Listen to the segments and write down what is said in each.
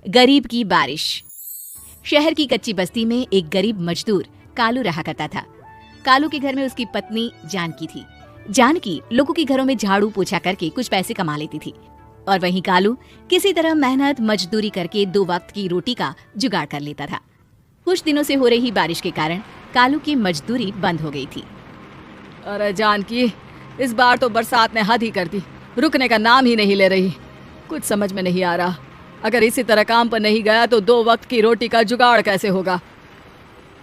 गरीब की बारिश। शहर की कच्ची बस्ती में एक गरीब मजदूर कालू रहा करता था। कालू के घर में उसकी पत्नी जानकी थी। जानकी लोगों के घरों में झाड़ू पोछा करके कुछ पैसे कमा लेती थी और वहीं कालू किसी तरह मेहनत मजदूरी करके 2 वक्त की रोटी का जुगाड़ कर लेता था। कुछ दिनों से हो रही बारिश के कारण कालू की मजदूरी बंद हो गई थी। अरे जानकी, इस बार तो बरसात ने हद ही कर दी, रुकने का नाम ही नहीं ले रही। कुछ समझ में नहीं आ रहा, अगर इसी तरह काम पर नहीं गया तो 2 वक्त की रोटी का जुगाड़ कैसे होगा।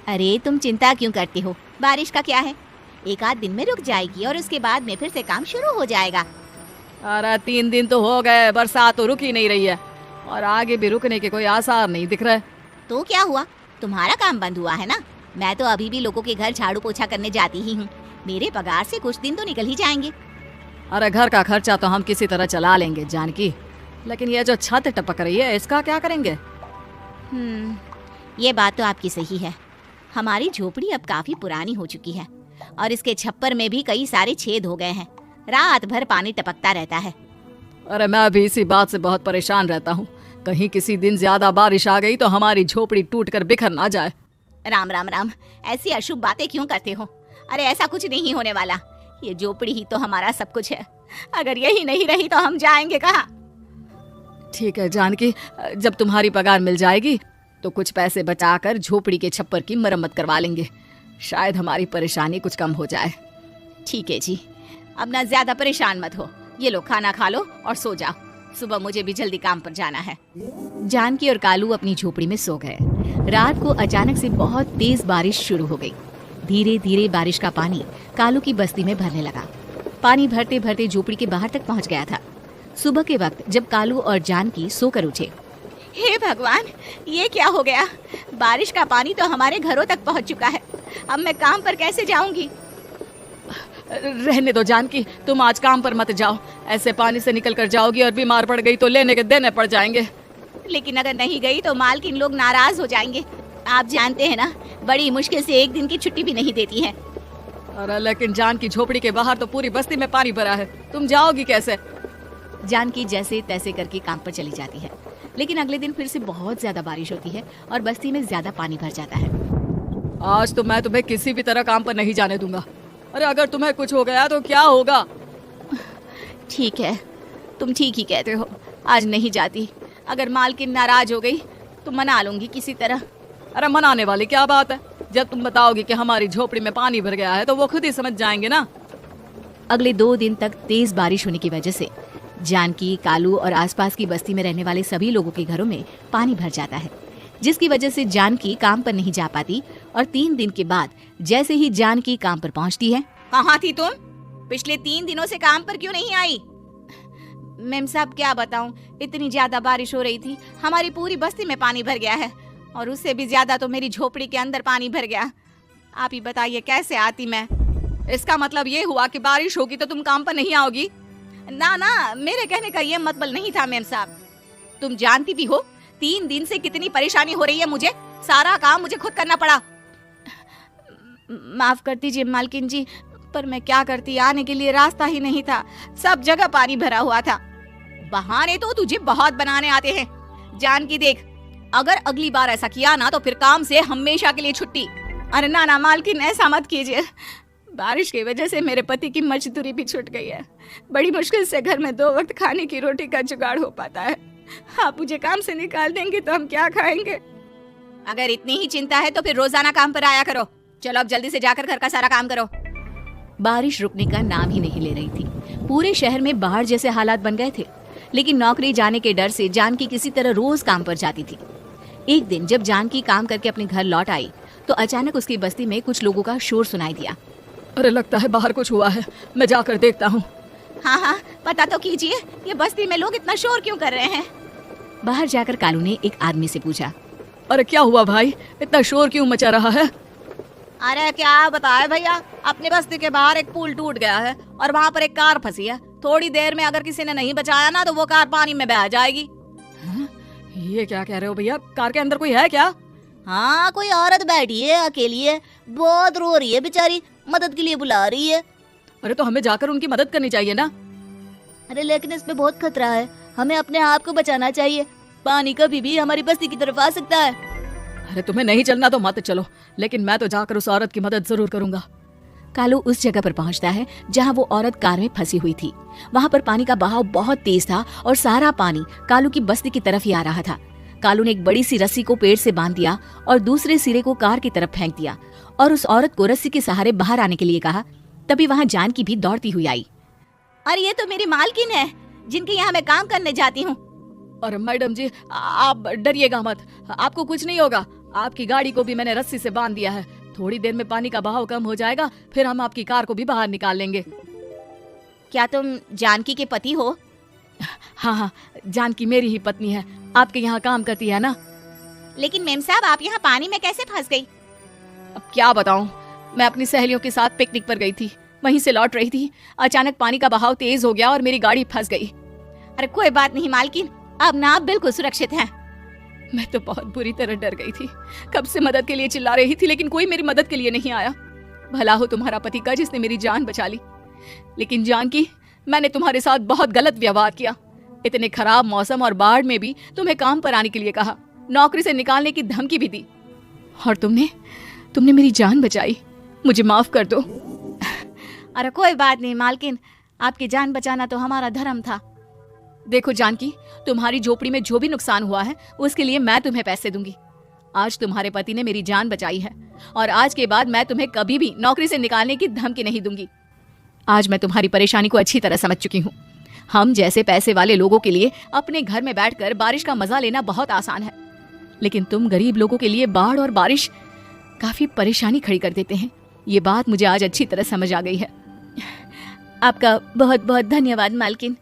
अरे तुम चिंता क्यों करते हो, बारिश का क्या है, 1 आध दिन में रुक जाएगी और उसके बाद में फिर से काम शुरू हो जाएगा। अरे 3 दिन तो हो गए, बरसात तो रुक ही नहीं रही है और आगे भी रुकने के कोई आसार नहीं दिख रहे। तो क्या हुआ, तुम्हारा काम बंद हुआ है ना। मैं तो अभी भी लोगों के घर झाड़ू पोछा करने जाती ही हूँ। मेरे पगार से कुछ दिन तो निकल ही जाएंगे। अरे घर का खर्चा तो हम किसी तरह चला लेंगे जानकी, लेकिन ये जो छत टपक रही है इसका क्या करेंगे। ये बात तो आपकी सही है। हमारी झोपड़ी अब काफी पुरानी हो चुकी है और इसके छप्पर में भी कई सारे छेद हो गए हैं। रात भर पानी टपकता रहता है। अरे मैं भी इसी बात से बहुत परेशान रहता हूँ, कहीं किसी दिन ज्यादा बारिश आ गई तो हमारी झोपड़ी टूटकर बिखर ना जाए। राम राम राम, ऐसी अशुभ बातें क्यों करते हो। अरे ऐसा कुछ नहीं होने वाला, ये झोपड़ी ही तो हमारा सब कुछ है। अगर यही नहीं रही तो हम जाएंगे कहाँ। ठीक है जानकी, जब तुम्हारी पगार मिल जाएगी तो कुछ पैसे बचाकर झोपड़ी के छप्पर की मरम्मत करवा लेंगे, शायद हमारी परेशानी कुछ कम हो जाए। ठीक है जी, अब ना ज्यादा परेशान मत हो। ये लो खाना खा लो और सो जाओ, सुबह मुझे भी जल्दी काम पर जाना है। जानकी और कालू अपनी झोपड़ी में सो गए। रात को अचानक से बहुत तेज बारिश शुरू हो गई। धीरे धीरे बारिश का पानी कालू की बस्ती में भरने लगा। पानी भरते भरते झोपड़ी के बाहर तक पहुंच गया था। सुबह के वक्त जब कालू और जानकी सोकर उठे, हे भगवान, ये क्या हो गया। बारिश का पानी तो हमारे घरों तक पहुंच चुका है। अब मैं काम पर कैसे जाऊंगी। रहने दो जानकी, तुम आज काम पर मत जाओ। ऐसे पानी से निकल कर जाओगी और बीमार पड़ गई तो लेने के देने पड़ जाएंगे। लेकिन अगर नहीं गई तो मालकिन लोग नाराज हो जाएंगे। आप जानते हैं ना, बड़ी मुश्किल से 1 दिन की छुट्टी भी नहीं देती है। अरे लेकिन जानकी, झोपड़ी के बाहर तो पूरी बस्ती में पानी भरा है, तुम जाओगी कैसे। जानकी जैसे तैसे करके काम पर चली जाती है, लेकिन अगले दिन फिर से बहुत ज्यादा बारिश होती है और बस्ती में ज्यादा पानी भर जाता है। आज तो मैं तुम्हें किसी भी तरह काम पर नहीं जाने दूंगा। अरे अगर तुम्हें कुछ हो गया तो क्या होगा। ठीक है, तुम ठीक ही कहते हो, आज नहीं जाती। अगर मालकिन नाराज हो गई तो मना लूंगी किसी तरह। अरे मनाने वाली क्या बात है, जब तुम बताओगी कि हमारी झोपड़ी में पानी भर गया है तो वो खुद ही समझ जाएंगे ना। अगले 2 दिन तक तेज बारिश होने की वजह से जानकी, कालू और आसपास की बस्ती में रहने वाले सभी लोगों के घरों में पानी भर जाता है, जिसकी वजह से जानकी काम पर नहीं जा पाती। और 3 दिन के बाद जैसे ही जानकी काम पर पहुंचती है, कहाँ थी तुम? पिछले 3 दिनों से काम पर क्यों नहीं आई? मेम साहब क्या बताऊं, इतनी ज्यादा बारिश हो रही थी, हमारी पूरी बस्ती में पानी भर गया है और उससे भी ज्यादा तो मेरी झोपड़ी के अंदर पानी भर गया। आप ही बताइए कैसे आती मैं। इसका मतलब ये हुआ कि बारिश होगी तो तुम काम पर नहीं आओगी। ना ना, मेरे कहने का ये मतलब नहीं था मेम साहब। तुम जानती भी हो 3 दिन से कितनी परेशानी हो रही है मुझे, सारा काम मुझे खुद करना पड़ा। माफ कर दीजिए मालकिन जी, पर मैं क्या करती, आने के लिए रास्ता ही नहीं था, सब जगह पानी भरा हुआ था। बहाने तो तुझे बहुत बनाने आते हैं। जानकी देख, अगर अगली बार ऐसा किया ना तो फिर काम से हमेशा के लिए छुट्टी। अरे ना ना मालकिन, ऐसा मत कीजिए। बारिश की वजह से मेरे पति की मजदूरी भी छूट गई है। बड़ी मुश्किल से घर में 2 वक्त खाने की रोटी का जुगाड़ हो पाता है। आप मुझे काम से निकाल देंगे तो हम क्या खाएंगे। अगर इतनी ही चिंता है तो फिर रोजाना काम पर आया करो। चलो अब जल्दी से जाकर घर का सारा काम करो। बारिश रुकने का नाम ही नहीं ले रही थी। पूरे शहर में बाढ़ जैसे हालात बन गए थे, लेकिन नौकरी जाने के डर से जानकी किसी तरह रोज काम पर जाती थी। एक दिन जब जानकी काम करके अपने घर लौट आई तो अचानक उसकी बस्ती में कुछ लोगों का शोर सुनाई दिया। अरे लगता है बाहर कुछ हुआ है, मैं जाकर देखता हूँ। हाँ हाँ, पता तो कीजिए, ये बस्ती में लोग इतना शोर क्यों कर रहे हैं। बाहर जाकर कालू ने एक आदमी से पूछा, अरे क्या हुआ भाई, इतना शोर क्यों मचा रहा है। अरे क्या बताए भैया, अपनी बस्ती के बाहर एक पुल टूट गया है और वहाँ पर एक कार फंसी है। थोड़ी देर में अगर किसी ने नहीं बचाया ना तो वो कार पानी में बह जाएगी। ये क्या कह रहे हो भैया, कार के अंदर कोई है क्या। हाँ, कोई औरत बैठी है, अकेली है, बहुत रो रही है बेचारी, मदद के लिए बुला रही है। अरे तो हमें जाकर उनकी मदद करनी चाहिए ना। अरे लेकिन इसमें बहुत खतरा है, हमें अपने आप को बचाना चाहिए। पानी कभी भी हमारी बस्ती की तरफ आ सकता है। अरे तुम्हें नहीं चलना तो मत चलो, लेकिन मैं तो जाकर उस औरत की मदद जरूर करूंगा। कालू उस जगह पर पहुंचता है जहां वो औरत कार में फंसी हुई थी। वहां पर पानी का बहाव बहुत तेज था और सारा पानी कालू की बस्ती की तरफ ही आ रहा था। कालू ने एक बड़ी सी रस्सी को पेड़ से बांध दिया और दूसरे सिरे को कार की तरफ फेंक दिया और उस औरत को रस्सी के सहारे बाहर आने के लिए कहा। तभी वहां जानकी भी दौड़ती हुई आई। अरे ये तो मेरी मालकिन है जिनके यहाँ मैं काम करने जाती हूँ। और मैडम जी आप डरिएगा मत, आपको कुछ नहीं होगा। आपकी गाड़ी को भी मैंने रस्सी से बांध दिया है। थोड़ी देर में पानी का बहाव कम हो जाएगा, फिर हम आपकी कार को भी बाहर निकाल लेंगे। क्या तुम जानकी के पति हो? हाँ, जानकी मेरी ही पत्नी है, आपके यहाँ काम करती है ना। लेकिन मेम साहब आप यहाँ पानी में कैसे फंस गई? अब क्या बताऊं, मैं अपनी सहेलियों के साथ पिकनिक पर गई थी, वहीं से लौट रही थी। अचानक पानी का बहाव तेज हो गया और मेरी गाड़ी फंस गई। अरे कोई बात नहीं मालकिन, अब ना आप बिल्कुल सुरक्षित हैं। मैं तो बहुत बुरी तरह डर गई थी। कब से मदद के लिए चिल्ला रही थी, लेकिन कोई मेरी मदद के लिए नहीं आया। भला हो तुम्हारा पति का जिसने मेरी जान बचा ली। लेकिन जानकी, मैंने तुम्हारे साथ बहुत गलत व्यवहार किया। इतने खराब मौसम और बाढ़ में भी तुम्हें काम पर आने के लिए कहा, नौकरी से निकालने की धमकी भी दी, और तुमने मेरी जान बचाई। मुझे माफ कर दो। अरे कोई बात नहीं मालकिन, आपकी जान बचाना तो हमारा धर्म था। देखो जानकी, तुम्हारी झोपड़ी में जो भी नुकसान हुआ है उसके लिए मैं तुम्हें पैसे दूंगी। आज तुम्हारे पति ने मेरी जान बचाई है और आज के बाद मैं तुम्हें कभी भी नौकरी से निकालने की धमकी नहीं दूंगी। आज मैं तुम्हारी परेशानी को अच्छी तरह समझ चुकी हूँ। हम जैसे पैसे वाले लोगों के लिए अपने घर में बैठकर बारिश का मजा लेना बहुत आसान है, लेकिन तुम गरीब लोगों के लिए बाढ़ और बारिश काफी परेशानी खड़ी कर देते हैं। ये बात मुझे आज अच्छी तरह समझ आ गई है। आपका बहुत बहुत धन्यवाद मालकिन।